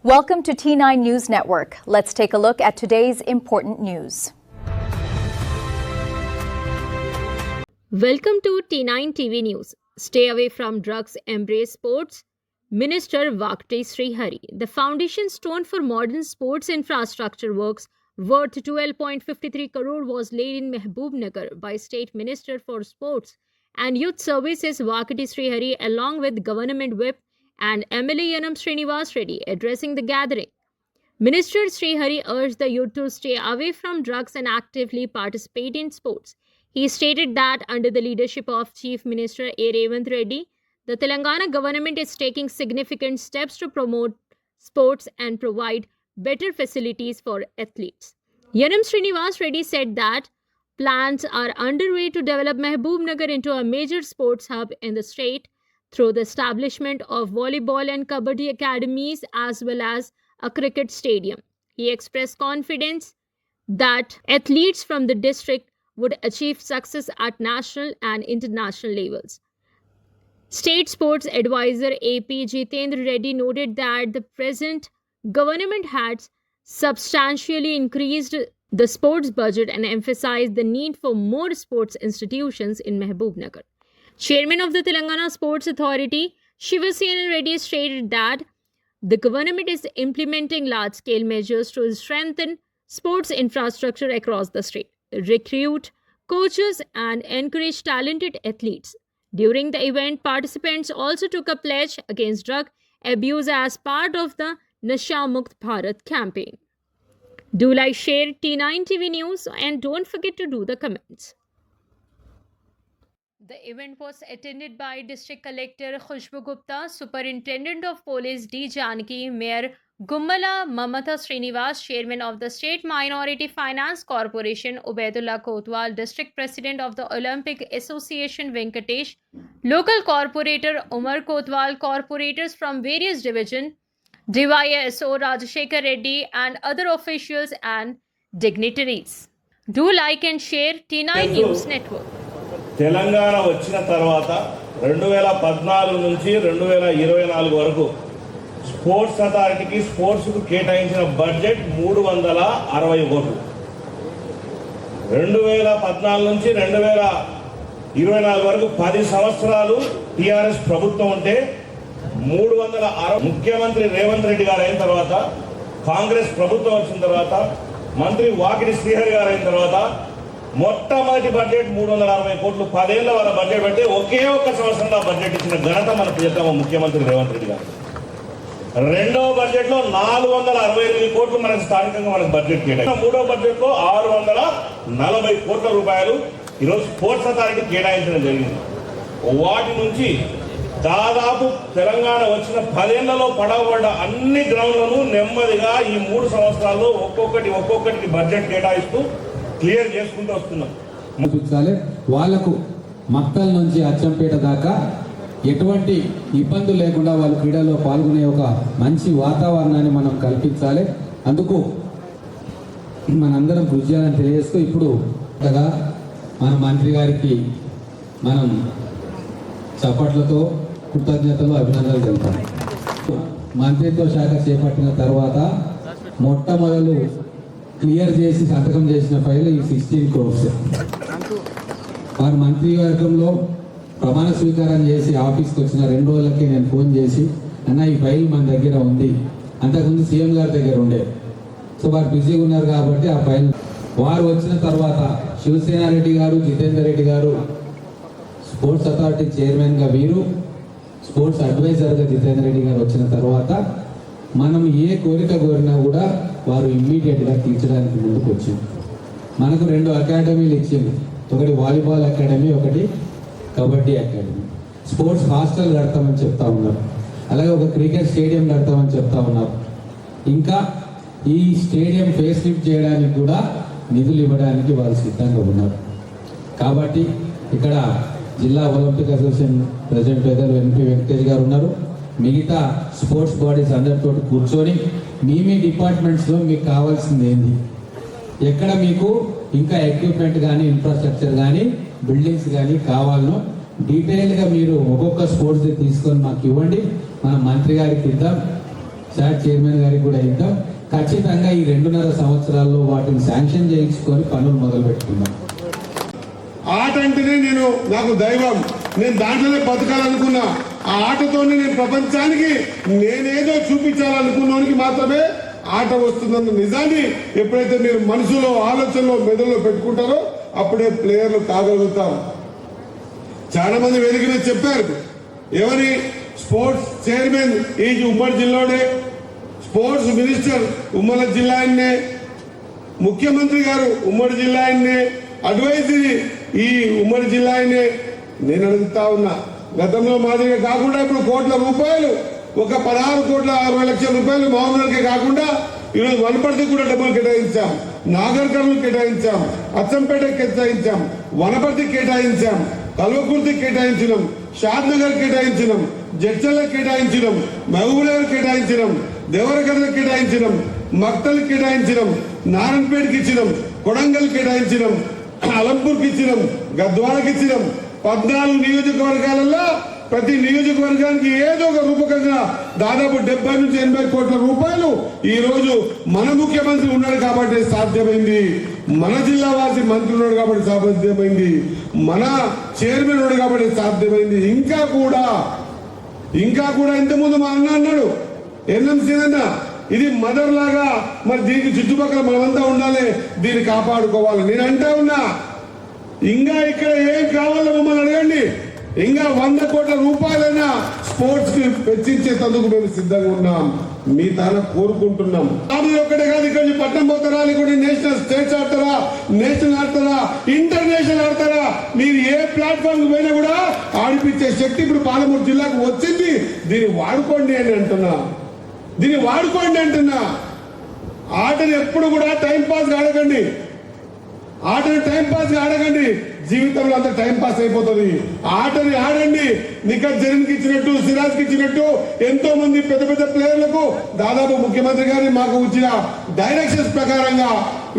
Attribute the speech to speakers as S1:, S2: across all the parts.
S1: Welcome to T9 News Network. Let's take a look at today's important news.
S2: Welcome to T9 TV News. Stay away from drugs, embrace sports. Minister Vakti Srihari. The foundation stone for modern sports infrastructure works worth 12.53 crore was laid in Mehboob by State Minister for Sports and Youth Services Vakti Srihari along with Government Whip and MLA Yanam Srinivas Reddy addressing the gathering. Minister Srihari urged the youth to stay away from drugs and actively participate in sports. He stated that under the leadership of Chief Minister A. Revanth Reddy, the Telangana government is taking significant steps to promote sports and provide better facilities for athletes. Yanam Srinivas Reddy said that plans are underway to develop Mehboob into a major sports hub in the state through the establishment of volleyball and kabaddi academies as well as a cricket stadium. He expressed confidence that athletes from the district would achieve success at national and international levels. State Sports Advisor AP Jitendra Reddy noted that the present government has substantially increased the sports budget and emphasized the need for more sports institutions in Mehboob Nagar. Chairman of the Telangana Sports Authority, Shivasena Reddy stated that the government is implementing large-scale measures to strengthen sports infrastructure across the state, recruit coaches and encourage talented athletes. During the event, participants also took a pledge against drug abuse as part of the Nasha Mukt Bharat campaign. Do like, share T9 TV News and don't forget to do the comments. The event was attended by District Collector Khushbu Gupta, Superintendent of Police D. Janaki, Mayor Gummala Mamata Srinivas, Chairman of the State Minority Finance Corporation Ubaidullah Kotwal, District President of the Olympic Association Venkatesh, Local Corporator Umar Kotwal, corporators from various divisions, DYSO Rajashekar Reddy and other officials and dignitaries. Do like and share T9 News Network.
S3: Telangana వచ్చిన తర్వాత 2014 నుంచి 2024 వరకు sports అథారిటీకి స్పోర్ట్స్కు కేటాయించిన budget 360 కోట్లు. 2014 నుంచి 2024 వరకు 10 సంవత్సరాలు TRS ప్రభుత్వం ఉంటే 360. ముఖ్యమంత్రి రేవంత్ రెడ్డి గారు అయిన తర్వాత, కాంగ్రెస్ ప్రభుత్వం వచ్చిన తర్వాత, మంత్రి వాకిటి శ్రీహరి గారు అయిన తర్వాత మొట్టమొదటి బడ్జెట్ 360 కోట్లు 10 ఏళ్ల వాళ్ళ బడ్జెట్ పెడితే ఒకే ఒక్క సంవత్సరంలో బడ్జెట్ ఇచ్చిన ఘనత మన ప్రియతమ ముఖ్యమంత్రి రేవంత్ రెడ్డి గారు. రెండవ బడ్జెట్ లో 468 కోట్లు మనకు స్థానికంగా మనకు బడ్జెట్ కేటాయించారు. మూడో బడ్జెట్ లో 640 కోట్ల రూపాయలు ఈరోజు స్పోర్ట్స్ అథారిటీ కేటాయించడం జరిగింది. వాటి నుంచి దాదాపు తెలంగాణ వచ్చిన 10 ఏళ్లలో పడవబడ్డ అన్ని గ్రౌండ్లను నెమ్మదిగా ఈ 3 సంవత్సరాల్లో ఒక్కొక్కటికి బడ్జెట్ కేటాయిస్తూ క్లియర్ చేసుకుంటూ వస్తున్నాం.
S4: వాళ్లకు మక్కల్ నుంచి అచ్చంపేట దాకా ఎటువంటి ఇబ్బందులు లేకుండా వాళ్ళు క్రీడల్లో పాల్గొనే ఒక మంచి వాతావరణాన్ని మనం కల్పించాలి. అందుకు మనందరం కృషి చేయాలని తెలియజేస్తూ ఇప్పుడు మన మంత్రి గారికి మనం చప్పట్లతో కృతజ్ఞతలు అభినందనలు తెలుపుతాం. మంత్రిత్వ శాఖ చేపట్టిన తర్వాత మొట్టమొదలు క్లియర్ చేసి సంతకం చేసిన ఫైల్ ఈ 16 crores. వారు మంత్రివర్గంలో ప్రమాణ స్వీకారం చేసి ఆఫీస్కి వచ్చిన 2 రోజులకి నేను ఫోన్ చేసి, అన్న ఈ ఫైల్ మన దగ్గర ఉంది, అంతకుముందు సీఎం గారి దగ్గర ఉండే, సో వారు బిజీగా ఉన్నారు కాబట్టి ఆ ఫైల్ వారు వచ్చిన తర్వాత శివసేనారెడ్డి గారు, జితేందర్ రెడ్డి గారు స్పోర్ట్స్ అథారిటీ చైర్మన్గా, వీరు స్పోర్ట్స్ అడ్వైజర్గా జితేందర్ రెడ్డి గారు వచ్చిన తర్వాత మనం ఏ కోరిక కోరినా కూడా వారు ఇమ్మీడియట్గా తీర్చడానికి ముందుకు వచ్చింది. మనకు 2 అకాడమీలు ఇచ్చింది, ఒకటి వాలీబాల్ అకాడమీ, ఒకటి కబడ్డీ అకాడమీ. స్పోర్ట్స్ హాస్టల్ కడతామని చెప్తా ఉన్నారు, అలాగే ఒక క్రికెట్ స్టేడియం కడతామని చెప్తా ఉన్నారు. ఇంకా ఈ స్టేడియం ఫేస్ లిఫ్ట్ చేయడానికి కూడా నిధులు ఇవ్వడానికి వారు సిద్ధంగా ఉన్నారు. కాబట్టి ఇక్కడ జిల్లా ఒలింపిక్ అసోసియేషన్ ప్రెసిడెంట్ పెద్దలు ఎన్పి వెంకటేష్ గారు ఉన్నారు. మిగతా స్పోర్ట్స్ బాడీస్ అందరితో కూర్చొని మీ డిపార్ట్మెంట్స్లో మీకు కావాల్సింది ఏంది, ఎక్కడ మీకు ఇంకా ఎక్విప్మెంట్ కానీ ఇన్ఫ్రాస్ట్రక్చర్ కానీ బిల్డింగ్స్ కానీ కావాలనో డీటెయిల్గా మీరు ఒక్కొక్క స్పోర్ట్స్ తీసుకొని మాకు ఇవ్వండి, మనం మంత్రి గారికి ఇద్దాం. శాట్ చైర్మన్ గారికి కూడా ఇద్దాం. ఖచ్చితంగా ఈ 2.5 సంవత్సరాల్లో వాటిని శాంక్షన్ చేయించుకొని పనులు మొదలు పెట్టుకుందాం.
S5: ఆట అంటేనే నాకు దైవం, నేను దాంట్లోనే బతకాలనుకున్నా. ఆ ఆటతోనే నేను ప్రపంచానికి నేనేదో చూపించాలనుకున్నోనికి మాత్రమే ఆట వస్తుందన్న నిజాన్ని ఎప్పుడైతే మీరు మనసులో, ఆలోచనలో, మెదడులో పెట్టుకుంటారో అప్పుడే ప్లేయర్లు కాగలుగుతారు. చాలా మంది వేదిక మీద చెప్పారు, ఎవరి స్పోర్ట్స్ చైర్మన్ ఈ ఉమ్మడి జిల్లానే, స్పోర్ట్స్ మినిస్టర్ ఉమ్మడి జిల్లా ఆయన్నే, ముఖ్యమంత్రి గారు ఉమ్మడి జిల్లా ఆయన్నే, అడ్వైజరీ ఈ ఉమ్మడి జిల్లా ఆయన్నే. నేను అడుగుతా ఉన్నా, గతంలో మాదిరిగా కాకుండా ఇప్పుడు కోట్ల రూపాయలు, ఒక 16,60,00,000 మామూలుకే కాకుండా ఈరోజు వనపర్తి కూడా డబ్బులు కేటాయించాం, నాగర్ కర్నూలు కేటాయించాం, అచ్చంపేట కేటాయించాం, వనపర్తి కేటాయించాం, కల్వకుర్తి కేటాయించినాం, షాద్ నగర్ కేటాయించినాం, జడ్చల్ల కేటాయించినాం, మహబూబ్నగర్ కేటాయించినాం, దేవరగఢ కేటాయించినాం, మక్తల్ కేటాయించినాం, నారాయణపేటకి ఇచ్చినాం, కొడంగల్ కేటాయించినాం, అలంపూర్కి ఇచ్చినాం, గద్వాలకి ఇచ్చినాం. 14 నియోజకవర్గాలలో ప్రతి నియోజకవర్గానికి ఏదో ఒక రూపకంగా దాదాపు 70 నుంచి 80 కోట్ల రూపాయలు ఈ రోజు మన ముఖ్యమంత్రి ఉన్నాడు కాబట్టి సాధ్యమైంది, మన జిల్లా వాసి మంత్రి ఉన్నాడు కాబట్టి సాధ్యమైంది, మన చైర్మన్ ఉన్నాడు కాబట్టి సాధ్యమైంది. ఇంకా కూడా ఇంతకుముందు మా అన్న అన్నాడు, ఎన్ఎంసీ అన్న, ఇది మదర్ లాగా, మరి దీనికి చుట్టుపక్కల మనమంతా ఉండాలి, దీన్ని కాపాడుకోవాలి. నేను అంటా ఉన్నా, ఇంకా ఇక్కడ ఏం కావాలో మమ్మల్ని అడగండి, ఇంకా 100 కోట్ల రూపాయలైనా స్పోర్ట్స్ కి వెచ్చించేందుకు మేము సిద్ధంగా ఉన్నాం. మీ తాను కోరుకుంటున్నాం. ఒక్కటే కాదు, ఇక్కడ నుంచి పట్టణం పోతారా, లేకుంటే నేషనల్ స్టేట్స్ ఆడతారా, నేషనల్ ఆడతారా, ఇంటర్నేషనల్ ఆడతారా, మీరు ఏ ప్లాట్ఫామ్ కు పోయినా కూడా ఆడిపించే శక్తి ఇప్పుడు పాలమూరు జిల్లాకు వచ్చింది. దీన్ని వాడుకోండి అని అంటున్నా. ఆటను ఎప్పుడు కూడా టైం పాస్ ఆడకండి, జీవితంలో అంతా టైం పాస్ అయిపోతుంది. ఆటని ఆడండి. నిఖత్ జరీన్కి ఇచ్చినట్టు, సిరాజ్కి ఇచ్చినట్టు ఎంతో మంది పెద్ద పెద్ద ప్లేయర్లకు దాదాపు ముఖ్యమంత్రి గారిని మాకు ఇచ్చిన డైరెక్షన్స్ ప్రకారంగా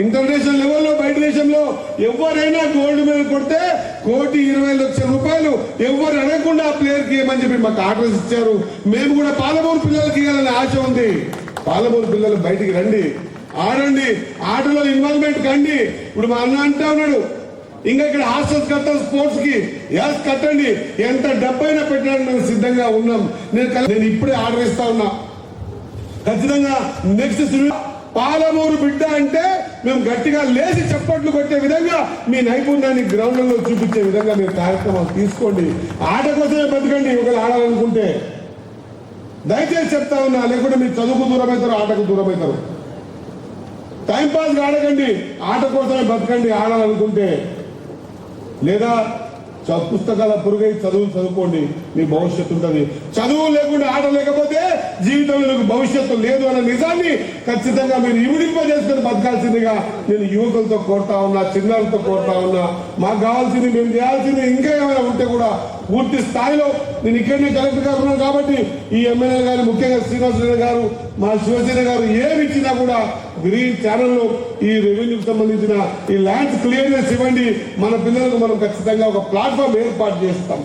S5: ఇంటర్నేషనల్ లెవెల్లో బయట దేశంలో ఎవరైనా గోల్డ్ మెడల్ కొడితే 1,20,00,000 రూపాయలు ఎవరు అడగకుండా ఆ ప్లేయర్కి ఏమని చెప్పి మాకు ఆర్డర్స్ ఇచ్చారు. మేము కూడా పాలమూరు పిల్లలకి ఇవ్వాలని ఆశ ఉంది. పాలమూరు పిల్లలు బయటికి రండి, ఆడండి, ఆటలో ఇన్వాల్వ్మెంట్ కండి. ఇప్పుడు మా అన్న అంటా ఉన్నాడు, ఇంకా ఇక్కడ హాస్టల్స్ కట్టాలి, స్పోర్ట్స్ కి ఎస్ కట్టండి, ఎంత డబ్బైనా పెట్టడానికి మేము సిద్ధంగా ఉన్నాం. నేను ఇప్పుడే ఆర్డర్ ఇస్తా ఉన్నా, ఖచ్చితంగా నెక్స్ట్ పాలమూరు బిడ్డ అంటే మేము గట్టిగా లేచి చప్పట్లు కొట్టే విధంగా మీ నైపుణ్యాన్ని గ్రౌండ్లలో చూపించే విధంగా మీరు కార్యక్రమాలు తీసుకోండి. ఆట కోసమే బతకండి. ఒకరు ఆడాలనుకుంటే దయచేసి చెప్తా ఉన్నా, లేకుంటే మీరు చదువుకు దూరం అవుతారు, ఆటకు దూరం అవుతారు. టైం పాస్ ఆడకండి, ఆట కోసమే బతకండి ఆడాలనుకుంటే. లేదా పుస్తకాల పురుగై చదువుకోండి, మీ భవిష్యత్తు ఉంటుంది. చదువు లేకుండా ఆట లేకపోతే జీవితంలో మీకు భవిష్యత్తు లేదు అన్న నిజాన్ని ఖచ్చితంగా మీరు ఇమిడింపజేసుకొని బతకాల్సిందిగా నేను యువకులతో కోరుతా ఉన్నా, చిన్నారులతో కోరుతా ఉన్నా. మాకు కావాల్సింది, మేము చేయాల్సింది ఇంకా ఏమైనా ఉంటే కూడా పూర్తి స్థాయిలో నేను ఇక్కడనే కలెక్టర్ గారు ఉన్నాను కాబట్టి ఈ ఎమ్మెల్యే గారు, ముఖ్యంగా శ్రీనివాసరెడ్డి గారు, మా శివసేన గారు ఏమి ఇచ్చినా కూడా గ్రీన్ ఛానల్లో ఈ రెవెన్యూకి సంబంధించిన ఈ ల్యాండ్స్ క్లియర్నెస్ ఇవ్వండి. మన పిల్లలకు మనం ఖచ్చితంగా ఒక ప్లాట్ఫామ్ ఏర్పాటు చేస్తాం.